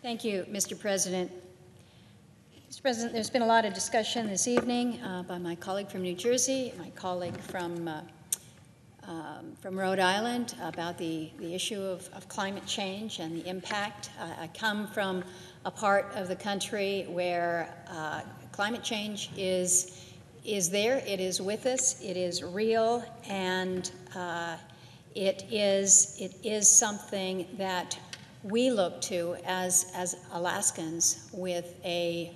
Thank you, Mr. President. Mr. President, there's been a lot of discussion this evening by my colleague from New Jersey, my colleague from Rhode Island about the issue of climate change and the impact. I come from a part of the country where climate change is there, it is with us, it is real, and it is something that we look to as Alaskans with a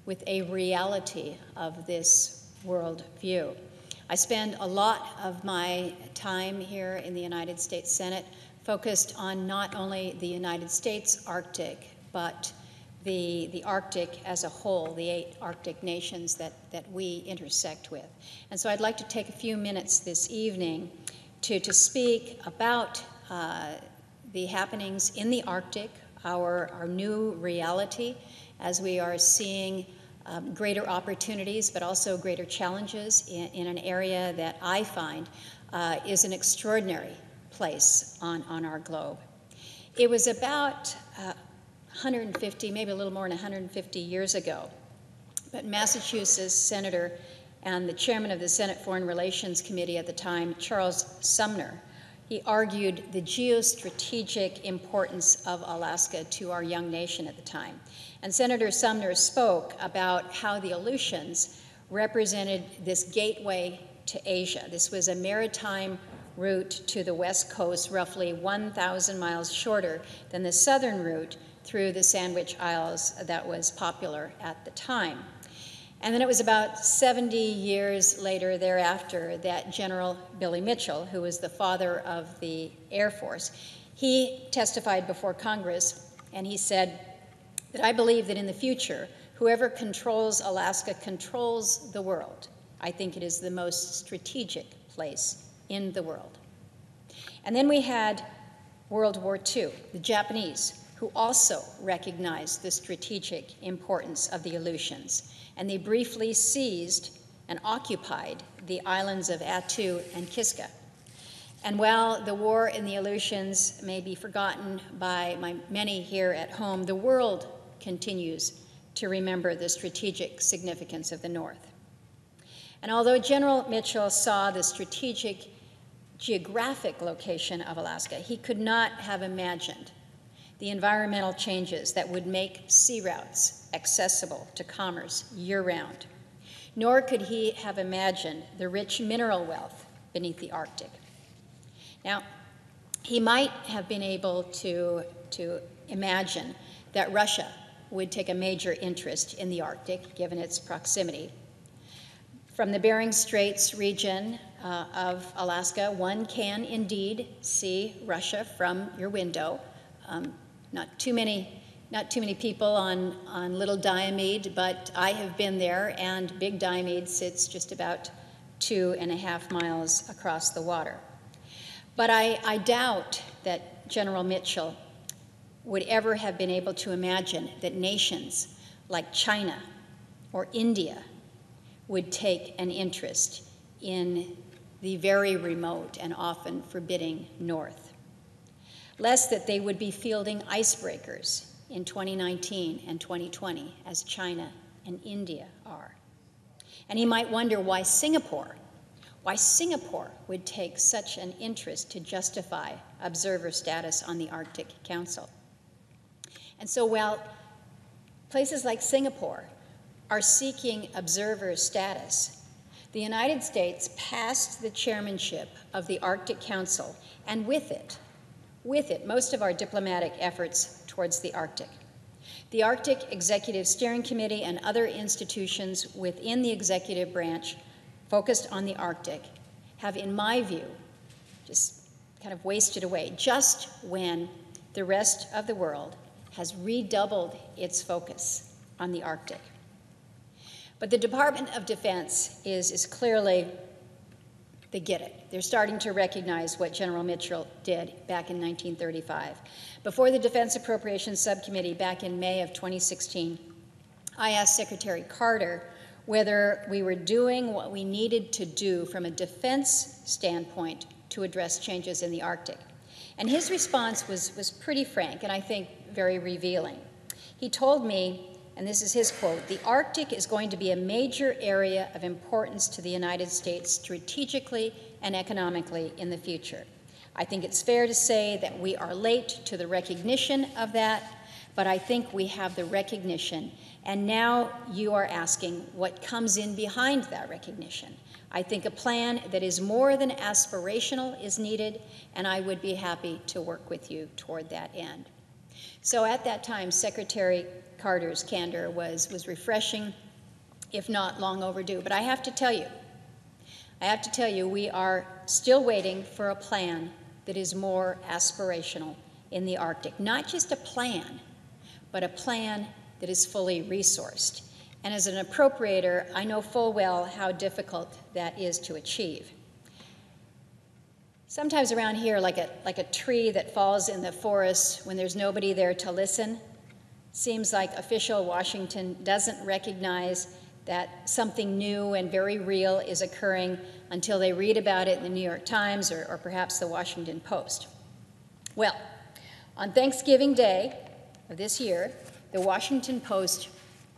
reality of this world view. I spend a lot of my time here in the United States Senate focused on not only the United States Arctic, but the Arctic as a whole, the 8 Arctic nations that we intersect with. And so I'd like to take a few minutes this evening to speak about the happenings in the Arctic, our new reality as we are seeing greater opportunities, but also greater challenges in an area that I find is an extraordinary place on our globe. It was about 150, maybe a little more than 150 years ago, but Massachusetts Senator and the chairman of the Senate Foreign Relations Committee at the time, Charles Sumner, he argued the geostrategic importance of Alaska to our young nation at the time. And Senator Sumner spoke about how the Aleutians represented this gateway to Asia. This was a maritime route to the west coast, roughly 1,000 miles shorter than the southern route through the Sandwich Isles that was popular at the time. And then it was about 70 years later thereafter that General Billy Mitchell, who was the father of the Air Force, he testified before Congress, and he said that I believe that in the future, whoever controls Alaska controls the world. I think it is the most strategic place in the world. And then we had World War II, the Japanese, who also recognized the strategic importance of the Aleutians. And they briefly seized and occupied the islands of Attu and Kiska. And while the war in the Aleutians may be forgotten by many here at home, the world continues to remember the strategic significance of the North. And although General Mitchell saw the strategic geographic location of Alaska, he could not have imagined the environmental changes that would make sea routes accessible to commerce year-round. Nor could he have imagined the rich mineral wealth beneath the Arctic. Now, he might have been able to imagine that Russia would take a major interest in the Arctic, given its proximity. From the Bering Straits region of Alaska, one can indeed see Russia from your window. Not too many people on Little Diomede, but I have been there, and Big Diomede sits just about 2.5 miles across the water. But I doubt that General Mitchell would ever have been able to imagine that nations like China or India would take an interest in the very remote and often forbidding North. Less that they would be fielding icebreakers in 2019 and 2020, as China and India are. And he might wonder why Singapore would take such an interest to justify observer status on the Arctic Council. And so while places like Singapore are seeking observer status, the United States passed the chairmanship of the Arctic Council, and with it, most of our diplomatic efforts towards the Arctic. The Arctic Executive Steering Committee and other institutions within the executive branch focused on the Arctic have, in my view, just kind of wasted away, just when the rest of the world has redoubled its focus on the Arctic. But the Department of Defense is clearly, they get it. They're starting to recognize what General Mitchell did back in 1935. Before the Defense Appropriations Subcommittee back in May of 2016, I asked Secretary Carter whether we were doing what we needed to do from a defense standpoint to address changes in the Arctic. And his response was pretty frank, and I think very revealing. He told me, and this is his quote, "The Arctic is going to be a major area of importance to the United States strategically and economically in the future. I think it's fair to say that we are late to the recognition of that, but I think we have the recognition. And now you are asking what comes in behind that recognition. I think a plan that is more than aspirational is needed, and I would be happy to work with you toward that end." So at that time, Secretary Carter's candor was refreshing, if not long overdue. But I have to tell you, we are still waiting for a plan that is more aspirational in the Arctic. Not just a plan, but a plan that is fully resourced. And as an appropriator, I know full well how difficult that is to achieve. Sometimes around here, like a tree that falls in the forest when there's nobody there to listen, seems like official Washington doesn't recognize that something new and very real is occurring until they read about it in the New York Times or perhaps the Washington Post. Well, on Thanksgiving Day of this year, the Washington Post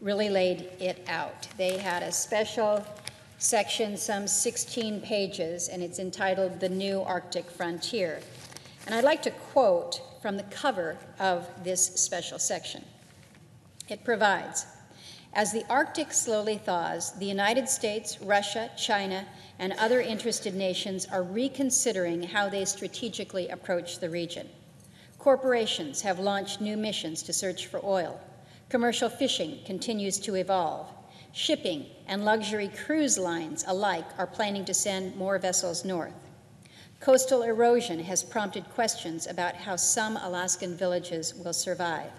really laid it out. They had a special section, some 16 pages, and it's entitled "The New Arctic Frontier." And I'd like to quote from the cover of this special section. It provides, "As the Arctic slowly thaws, the United States, Russia, China, and other interested nations are reconsidering how they strategically approach the region. Corporations have launched new missions to search for oil. Commercial fishing continues to evolve. Shipping and luxury cruise lines alike are planning to send more vessels north. Coastal erosion has prompted questions about how some Alaskan villages will survive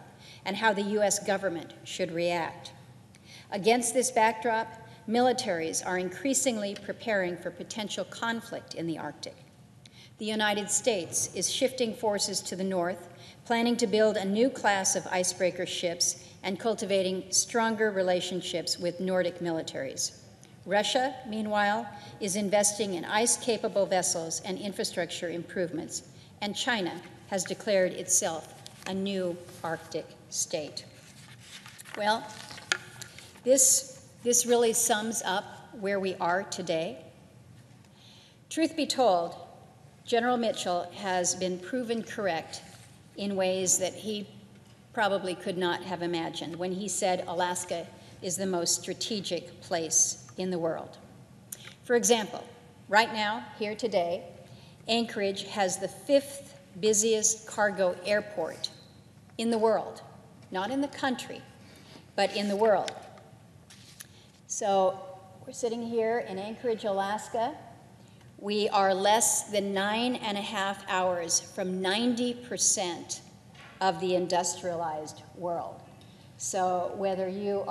and how the U.S. government should react. Against this backdrop, militaries are increasingly preparing for potential conflict in the Arctic. The United States is shifting forces to the north, planning to build a new class of icebreaker ships and cultivating stronger relationships with Nordic militaries. Russia, meanwhile, is investing in ice-capable vessels and infrastructure improvements, and China has declared itself a new Arctic state." Well, this really sums up where we are today. Truth be told, General Mitchell has been proven correct in ways that he probably could not have imagined when he said Alaska is the most strategic place in the world. For example, right now, here today, Anchorage has the 5th busiest cargo airport in the world, not in the country, but in the world. So we're sitting here in Anchorage, Alaska. We are less than 9.5 hours from 90% of the industrialized world. So whether you're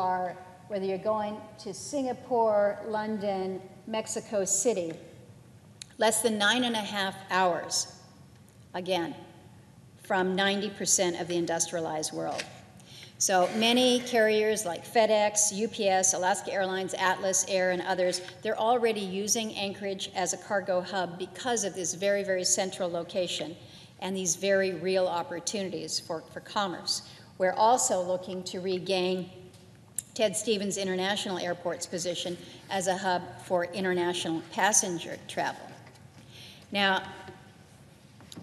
going to Singapore, London, Mexico City, less than 9.5 hours, again, from 90% of the industrialized world. So many carriers like FedEx, UPS, Alaska Airlines, Atlas Air, and others, they're already using Anchorage as a cargo hub because of this very, very central location and these very real opportunities for commerce. We're also looking to regain Ted Stevens International Airport's position as a hub for international passenger travel. Now,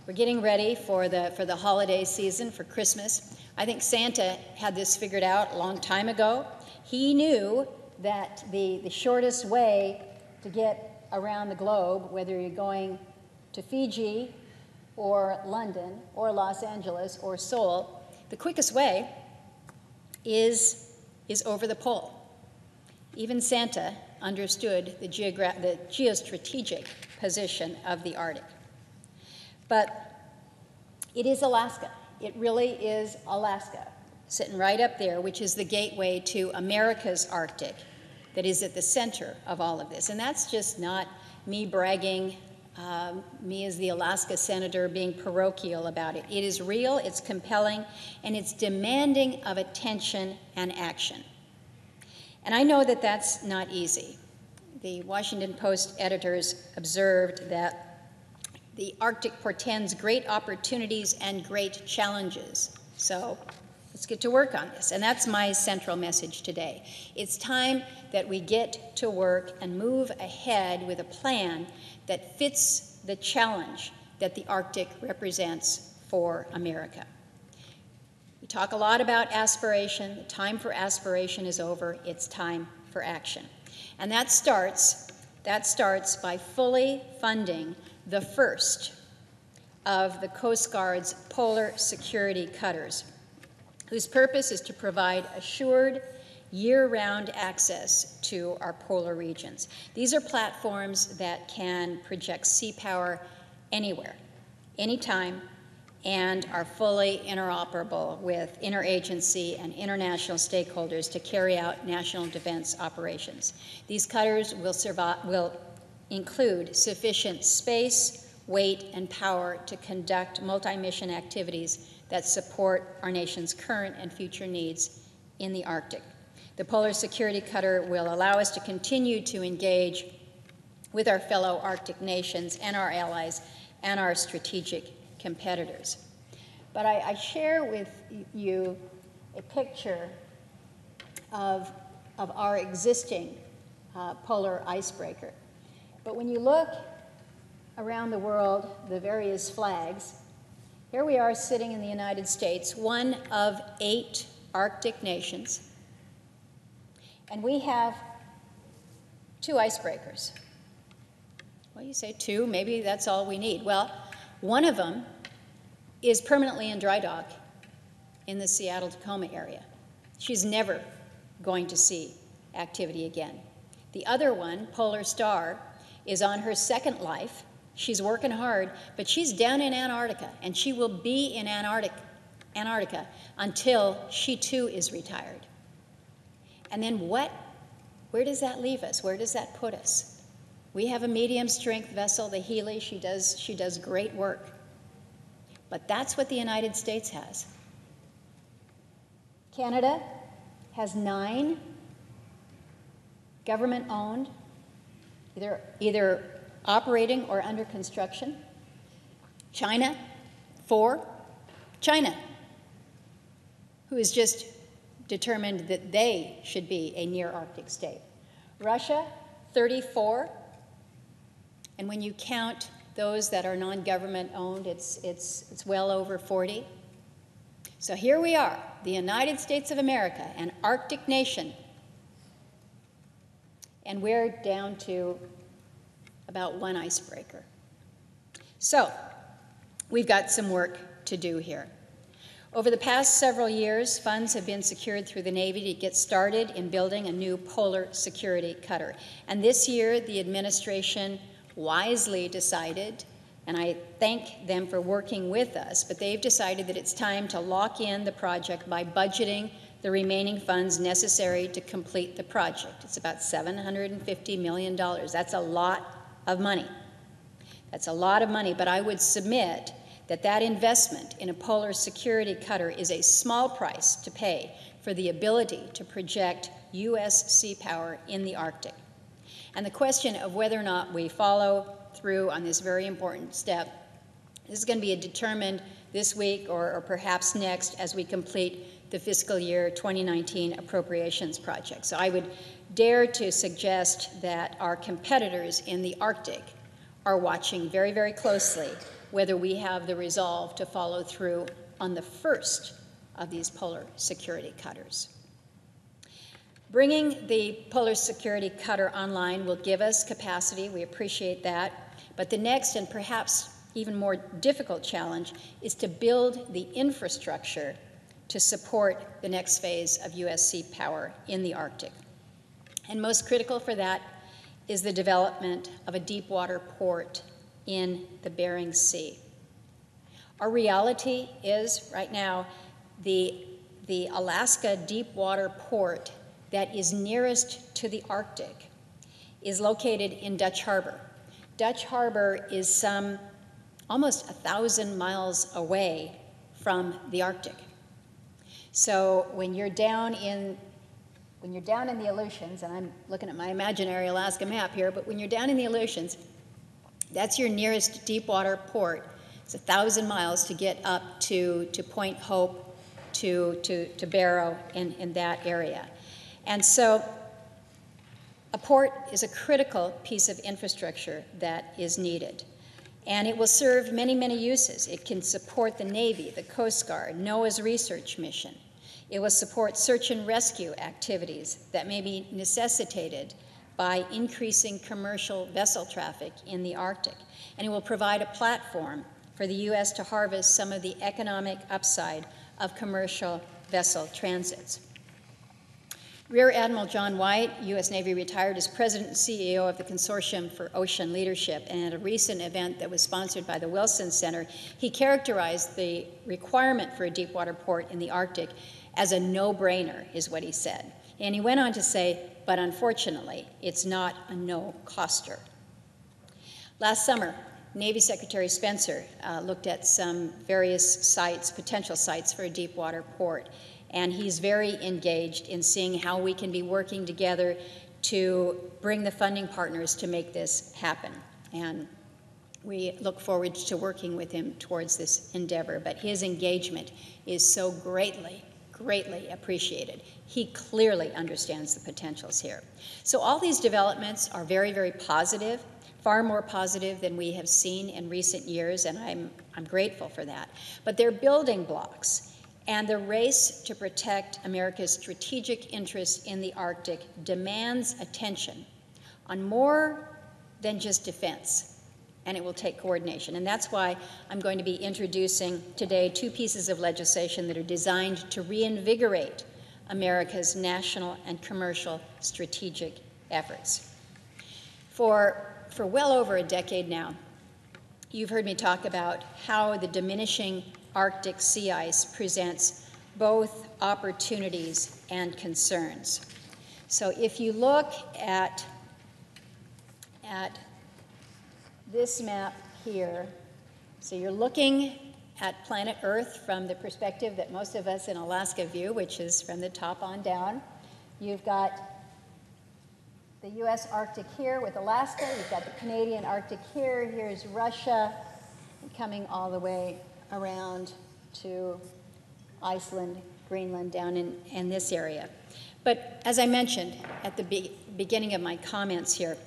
we're getting ready for the holiday season, for Christmas. I think Santa had this figured out a long time ago. He knew that the shortest way to get around the globe, whether you're going to Fiji or London or Los Angeles or Seoul, the quickest way is over the pole. Even Santa understood the geostrategic position of the Arctic. But it is Alaska. It really is Alaska, sitting right up there, which is the gateway to America's Arctic, that is at the center of all of this. And that's just not me bragging, me as the Alaska senator being parochial about it. It is real, it's compelling, and it's demanding of attention and action. And I know that that's not easy. The Washington Post editors observed that the Arctic portends great opportunities and great challenges. So Let's get to work on this. And that's my central message today. It's time that we get to work and move ahead with a plan that fits the challenge that the Arctic represents for America. We talk a lot about aspiration. The time for aspiration is over. It's time for action. And that starts by fully funding the first of the Coast Guard's polar security cutters, whose purpose is to provide assured year-round access to our polar regions. These are platforms that can project sea power anywhere, anytime, and are fully interoperable with interagency and international stakeholders to carry out national defense operations. These cutters will include sufficient space, weight, and power to conduct multi-mission activities that support our nation's current and future needs in the Arctic. The Polar Security Cutter will allow us to continue to engage with our fellow Arctic nations and our allies and our strategic competitors. But I share with you a picture of our existing polar icebreaker. But when you look around the world, the various flags, here we are sitting in the United States, one of 8 Arctic nations, and we have 2 icebreakers. Well, you say 2, maybe that's all we need. Well, one of them is permanently in dry dock in the Seattle-Tacoma area. She's never going to see activity again. The other one, Polar Star, is on her second life. She's working hard, but she's down in Antarctica, and she will be in Antarctica until she too is retired. And then where does that leave us? Where does that put us? We have a medium-strength vessel, the Healy. She does great work. But that's what the United States has. Canada has 9 government-owned, either operating or under construction. China, 4. China, who has just determined that they should be a near-Arctic state. Russia, 34. And when you count those that are non-government owned, it's well over 40. So here we are, the United States of America, an Arctic nation, and we're down to about 1 icebreaker. So we've got some work to do here. Over the past several years, funds have been secured through the Navy to get started in building a new polar security cutter. And this year, the administration wisely decided, and I thank them for working with us, but they've decided that it's time to lock in the project by budgeting the remaining funds necessary to complete the project. It's about $750 million. That's a lot of money. That's a lot of money, but I would submit that that investment in a polar security cutter is a small price to pay for the ability to project U.S. sea power in the Arctic. And the question of whether or not we follow through on this very important step is going to be determined this week or perhaps next as we complete the fiscal year 2019 appropriations project. So I would dare to suggest that our competitors in the Arctic are watching very, very closely whether we have the resolve to follow through on the first of these polar security cutters. Bringing the polar security cutter online will give us capacity. We appreciate that. But the next and perhaps even more difficult challenge is to build the infrastructure to support the next phase of U.S. sea power in the Arctic. And most critical for that is the development of a deep water port in the Bering Sea. Our reality is, right now, the Alaska deep water port that is nearest to the Arctic is located in Dutch Harbor. Dutch Harbor is some almost 1,000 miles away from the Arctic. So when you're down in the Aleutians, and I'm looking at my imaginary Alaska map here, but when you're down in the Aleutians, that's your nearest deep water port. It's 1,000 miles to get up to Point Hope, to barrow in that area. And so a port is a critical piece of infrastructure that is needed. And it will serve many, many uses. It can support the Navy, the Coast Guard, NOAA's research mission. It will support search and rescue activities that may be necessitated by increasing commercial vessel traffic in the Arctic. And it will provide a platform for the U.S. to harvest some of the economic upside of commercial vessel transits. Rear Admiral John White, U.S. Navy retired, is president and CEO of the Consortium for Ocean Leadership, and at a recent event that was sponsored by the Wilson Center, he characterized the requirement for a deepwater port in the Arctic as a no-brainer, is what he said. And he went on to say, but unfortunately, it's not a no-coster. Last summer, Navy Secretary Spencer looked at some various sites, potential sites for a deepwater port, and he's very engaged in seeing how we can be working together to bring the funding partners to make this happen. And we look forward to working with him towards this endeavor, but his engagement is so greatly appreciated. He clearly understands the potentials here. So all these developments are very, very positive, far more positive than we have seen in recent years, and I'm grateful for that. But they're building blocks, and the race to protect America's strategic interests in the Arctic demands attention on more than just defense, and it will take coordination. And that's why I'm going to be introducing today two pieces of legislation that are designed to reinvigorate America's national and commercial strategic efforts. For well over a decade now, you've heard me talk about how the diminishing Arctic sea ice presents both opportunities and concerns. So if you look at this map here, so you're looking at planet Earth from the perspective that most of us in Alaska view, which is from the top on down. You've got the U.S. Arctic here with Alaska. You've got the Canadian Arctic here. Here's Russia, coming all the way around to Iceland, Greenland, down in this area. But as I mentioned at the beginning of my comments here,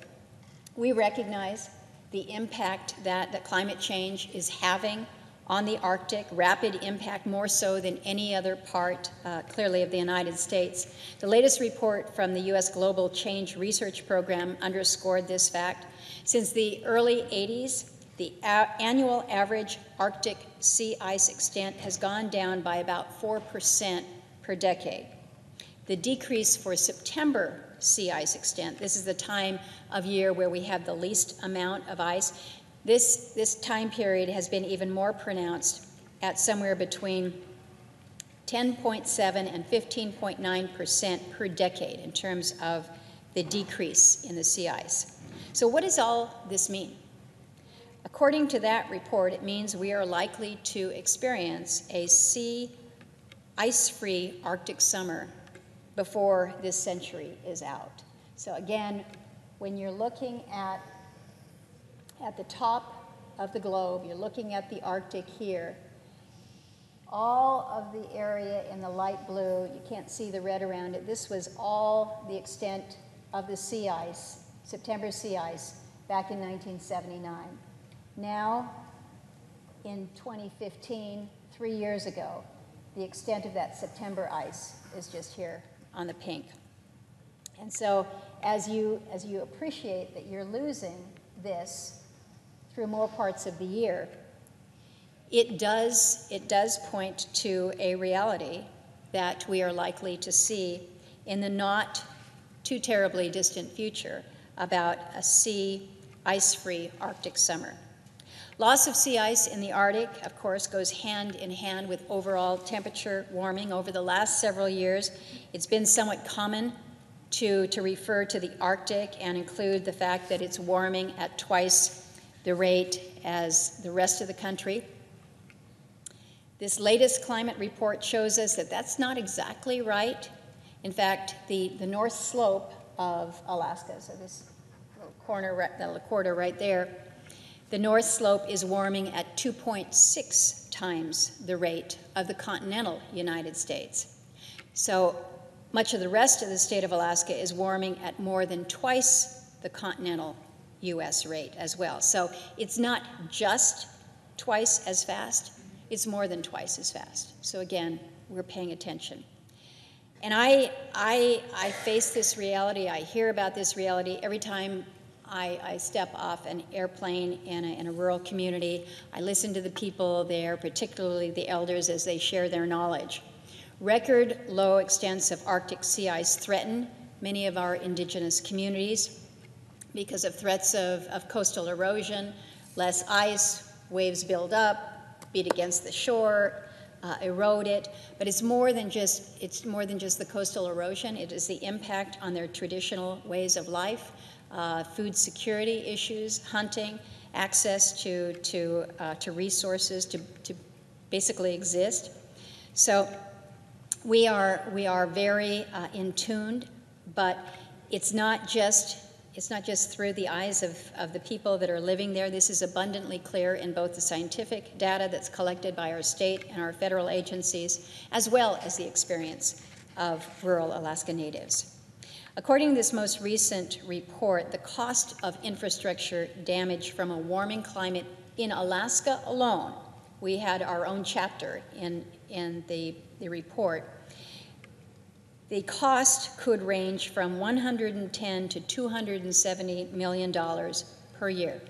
we recognize the impact that climate change is having on the Arctic, rapid impact, more so than any other part, clearly, of the United States. The latest report from the U.S. Global Change Research Program underscored this fact. Since the early 80s, the annual average Arctic sea ice extent has gone down by about 4% per decade. The decrease for September sea ice extent, this is the time of year where we have the least amount of ice, this time period has been even more pronounced at somewhere between 10.7 and 15.9% per decade in terms of the decrease in the sea ice. So what does all this mean? According to that report, it means we are likely to experience a sea ice-free Arctic summer before this century is out. So again, when you're looking at the top of the globe, you're looking at the Arctic here, all of the area in the light blue, you can't see the red around it, this was all the extent of the sea ice, September sea ice, back in 1979. Now, in 2015, 3 years ago, the extent of that September ice is just here on the pink. And so as you appreciate that you're losing this through more parts of the year, it does point to a reality that we are likely to see in the not too terribly distant future about a sea ice-free Arctic summer. Loss of sea ice in the Arctic, of course, goes hand in hand with overall temperature warming. Over the last several years, it's been somewhat common to refer to the Arctic and include the fact that it's warming at twice the rate as the rest of the country. This latest climate report shows us that that's not exactly right. In fact, the north slope of Alaska, so this little corner, that little quarter right there, the north slope is warming at 2.6 times the rate of the continental United States. So much of the rest of the state of Alaska is warming at more than twice the continental US rate as well. So it's not just twice as fast, it's more than twice as fast. So again, we're paying attention. And I face this reality, I hear about this reality every time I step off an airplane in a rural community. I listen to the people there, particularly the elders, as they share their knowledge. Record low extents of Arctic sea ice threaten many of our indigenous communities because of threats of coastal erosion, less ice, waves build up, beat against the shore, erode it. But it's more than just the coastal erosion. It is the impact on their traditional ways of life, food security issues, hunting, access to resources to basically exist. So we are very in tuned, but it's not just through the eyes of the people that are living there. This is abundantly clear in both the scientific data that's collected by our state and our federal agencies, as well as the experience of rural Alaska Natives. According to this most recent report, the cost of infrastructure damage from a warming climate in Alaska alone, we had our own chapter in the report, the cost could range from $110 to $270 million per year.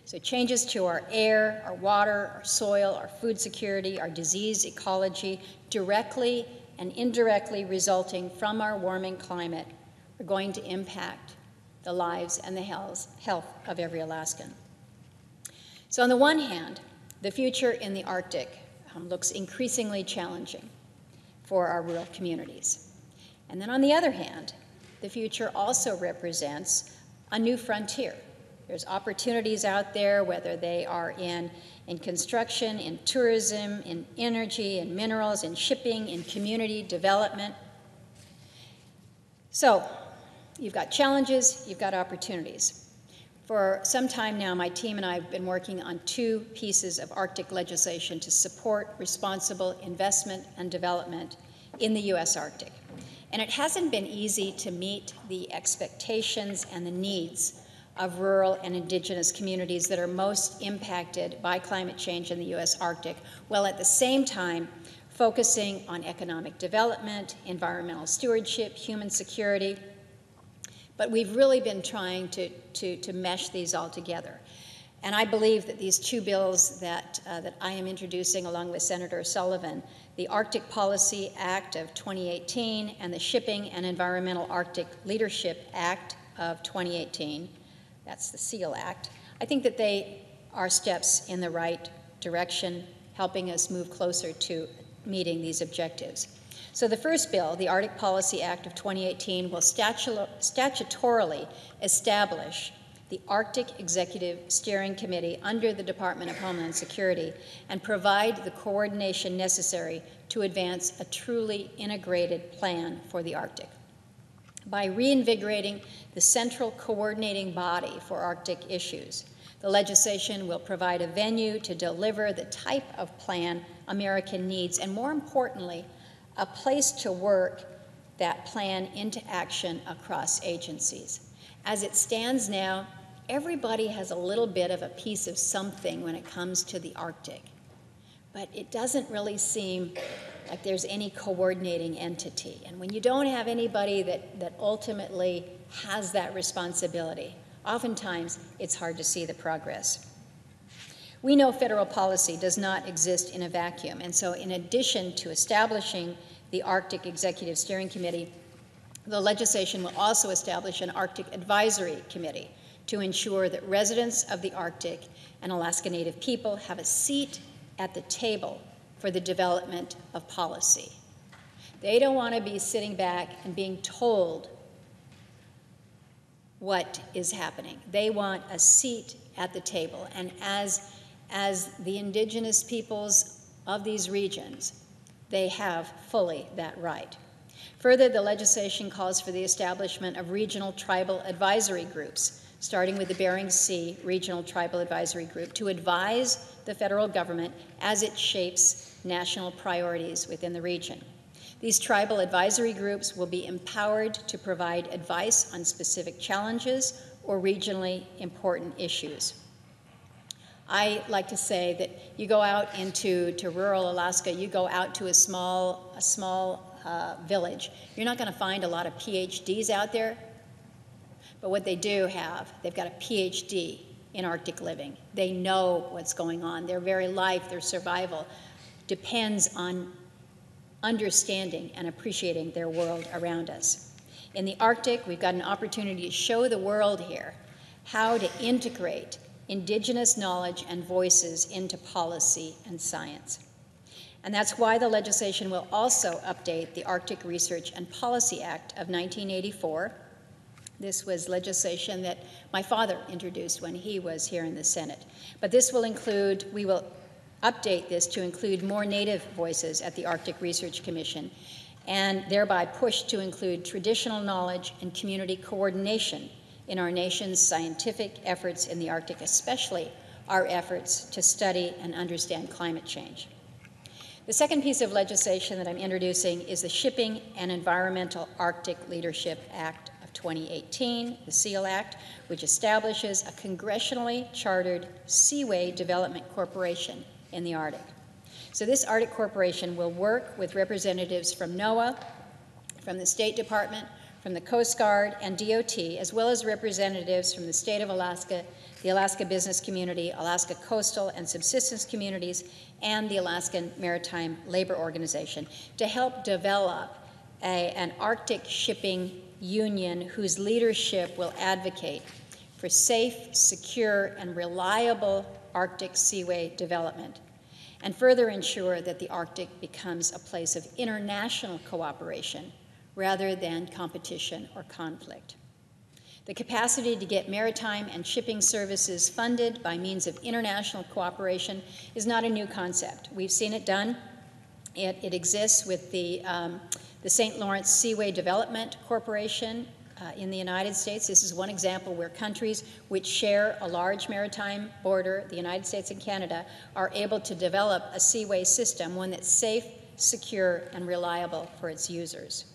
So changes to our air, our water, our soil, our food security, our disease ecology, directly and indirectly resulting from our warming climate, are going to impact the lives and the health of every Alaskan. So on the one hand, the future in the Arctic looks increasingly challenging for our rural communities. And then on the other hand, the future also represents a new frontier. There's opportunities out there, whether they are in construction, in tourism, in energy, in minerals, in shipping, in community development. So you've got challenges, you've got opportunities. For some time now, my team and I have been working on 2 pieces of Arctic legislation to support responsible investment and development in the U.S. Arctic. And it hasn't been easy to meet the expectations and the needs of rural and indigenous communities that are most impacted by climate change in the U.S. Arctic, while at the same time focusing on economic development, environmental stewardship, human security. But we've really been trying to mesh these all together. And I believe that these 2 bills that I am introducing along with Senator Sullivan, the Arctic Policy Act of 2018 and the Shipping and Environmental Arctic Leadership Act of 2018, that's the SEAL Act, I think that they are steps in the right direction, helping us move closer to meeting these objectives. So the first bill, the Arctic Policy Act of 2018, will statutorily establish the Arctic Executive Steering Committee under the Department of Homeland Security and provide the coordination necessary to advance a truly integrated plan for the Arctic. By reinvigorating the central coordinating body for Arctic issues, the legislation will provide a venue to deliver the type of plan America needs, and more importantly, a place to work that plan into action across agencies. As it stands now, everybody has a little bit of a piece of something when it comes to the Arctic, but it doesn't really seem like there's any coordinating entity. And when you don't have anybody that ultimately has that responsibility, oftentimes it's hard to see the progress. We know federal policy does not exist in a vacuum, and so in addition to establishing the Arctic Executive Steering Committee, the legislation will also establish an Arctic Advisory Committee to ensure that residents of the Arctic and Alaska Native people have a seat at the table for the development of policy. They don't want to be sitting back and being told what is happening. They want a seat at the table. And as the indigenous peoples of these regions, they have fully that right. Further, the legislation calls for the establishment of regional tribal advisory groups starting with the Bering Sea Regional Tribal Advisory Group, to advise the federal government as it shapes national priorities within the region. These tribal advisory groups will be empowered to provide advice on specific challenges or regionally important issues. I like to say that you go out into rural Alaska, you go out to a small village, you're not going to find a lot of PhDs out there, but what they do have, they've got a PhD in Arctic living. They know what's going on. Their very life, their survival depends on understanding and appreciating their world around us. In the Arctic, we've got an opportunity to show the world here how to integrate indigenous knowledge and voices into policy and science. And that's why the legislation will also update the Arctic Research and Policy Act of 1984. This was legislation that my father introduced when he was here in the Senate. But this will include, we will update this to include more Native voices at the Arctic Research Commission, and thereby push to include traditional knowledge and community coordination in our nation's scientific efforts in the Arctic, especially our efforts to study and understand climate change. The second piece of legislation that I'm introducing is the Shipping and Environmental Arctic Leadership Act of 2018, the SEAL Act, which establishes a congressionally chartered Seaway Development Corporation in the Arctic. So this Arctic Corporation will work with representatives from NOAA, from the State Department, from the Coast Guard and DOT, as well as representatives from the state of Alaska, the Alaska business community, Alaska coastal and subsistence communities, and the Alaskan Maritime Labor Organization, to help develop an Arctic shipping union whose leadership will advocate for safe, secure, and reliable Arctic seaway development, and further ensure that the Arctic becomes a place of international cooperation rather than competition or conflict. The capacity to get maritime and shipping services funded by means of international cooperation is not a new concept. We've seen it done. It exists with the St. Lawrence Seaway Development Corporation in the United States. This is one example where countries which share a large maritime border, the United States and Canada, are able to develop a seaway system, one that's safe, secure, and reliable for its users.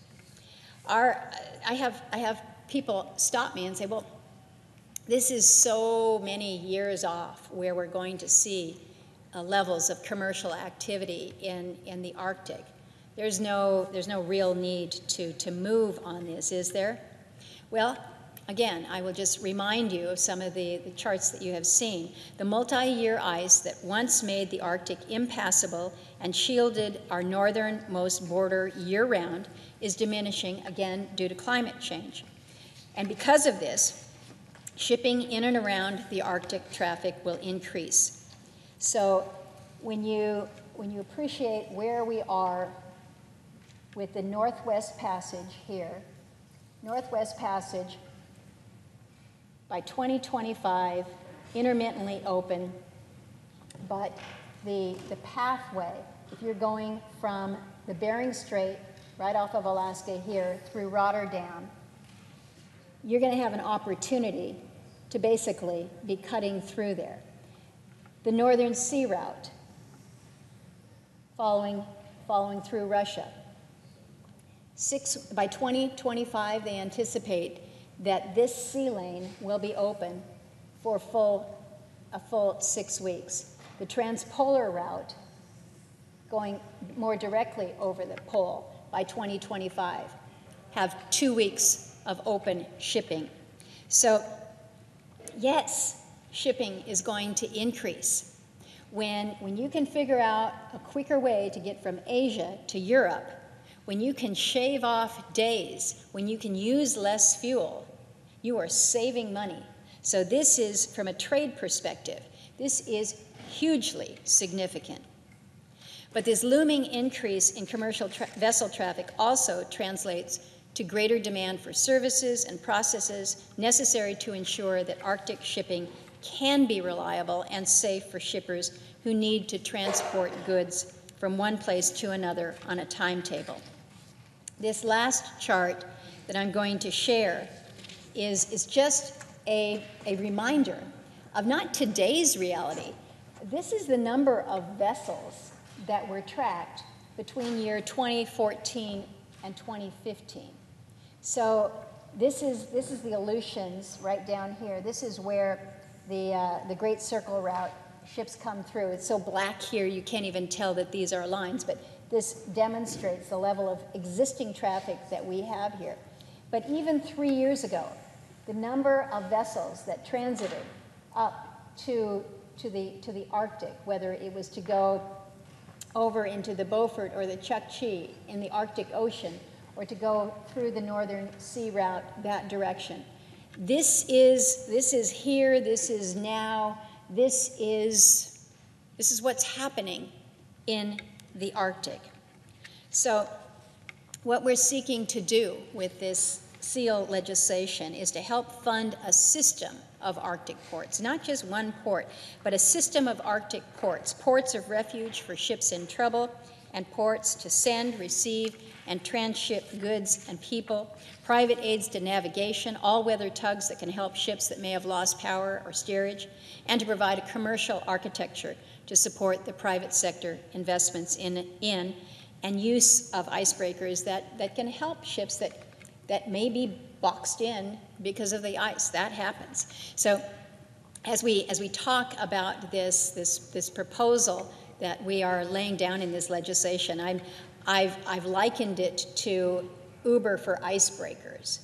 I have people stop me and say, well, this is so many years off where we're going to see levels of commercial activity in the Arctic. There's no real need to move on this, is there? Well, again, I will just remind you of some of the charts that you have seen. The multi-year ice that once made the Arctic impassable and shielded our northernmost border year-round is diminishing, again, due to climate change. And because of this, shipping in and around the Arctic traffic will increase. So when you appreciate where we are with the Northwest Passage here, Northwest Passage by 2025, intermittently open, but the pathway, if you're going from the Bering Strait, right off of Alaska here, through Rotterdam, you're going to have an opportunity to basically be cutting through there. The Northern Sea Route, following through Russia. By 2025, they anticipate that this sea lane will be open for a full 6 weeks. The transpolar route, going more directly over the pole by 2025, have 2 weeks of open shipping. So yes, shipping is going to increase. When you can figure out a quicker way to get from Asia to Europe, when you can shave off days, when you can use less fuel, you are saving money. So this is, from a trade perspective, this is hugely significant. But this looming increase in commercial vessel traffic also translates to greater demand for services and processes necessary to ensure that Arctic shipping can be reliable and safe for shippers who need to transport goods from one place to another on a timetable. This last chart that I'm going to share is just a reminder of not today's reality. This is the number of vessels that were tracked between year 2014 and 2015. So this is the Aleutians right down here. This is where the Great Circle Route ships come through. It's so black here you can't even tell that these are lines, but this demonstrates the level of existing traffic that we have here. But even 3 years ago, the number of vessels that transited up to the Arctic, whether it was to go over into the Beaufort or the Chukchi in the Arctic Ocean, or to go through the Northern Sea Route that direction. This is here, this is now, this is what's happening in the Arctic. So what we're seeking to do with this SEAL legislation is to help fund a system of Arctic ports, not just one port, but a system of Arctic ports, ports of refuge for ships in trouble, and ports to send, receive, and transship goods and people, private aids to navigation, all-weather tugs that can help ships that may have lost power or steerage, and to provide a commercial architecture to support the private sector investments in and use of icebreakers that can help ships that may be boxed in because of the ice. That happens. So as we talk about this proposal that we are laying down in this legislation, I've likened it to Uber for icebreakers.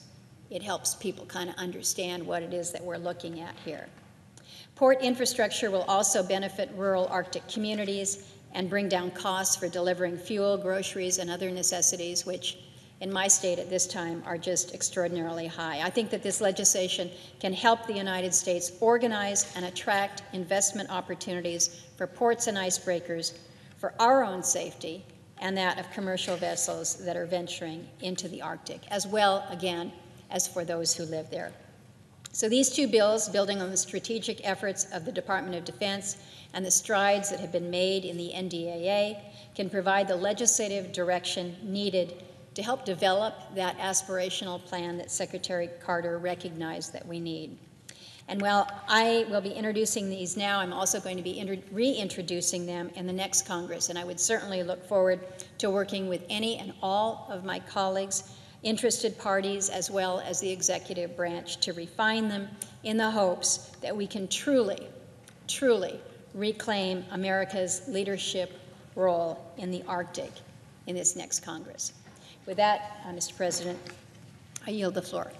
It helps people kind of understand what it is that we're looking at here. Port infrastructure will also benefit rural Arctic communities and bring down costs for delivering fuel, groceries, and other necessities, which in my state at this time are just extraordinarily high. I think that this legislation can help the United States organize and attract investment opportunities for ports and icebreakers for our own safety and that of commercial vessels that are venturing into the Arctic, as well, again, as for those who live there. So these two bills, building on the strategic efforts of the Department of Defense and the strides that have been made in the NDAA, can provide the legislative direction needed to help develop that aspirational plan that Secretary Carter recognized that we need. And while I will be introducing these now, I'm also going to be reintroducing them in the next Congress, and I would certainly look forward to working with any and all of my colleagues, interested parties, as well as the executive branch to refine them in the hopes that we can truly, truly reclaim America's leadership role in the Arctic in this next Congress. With that, Mr. President, I yield the floor.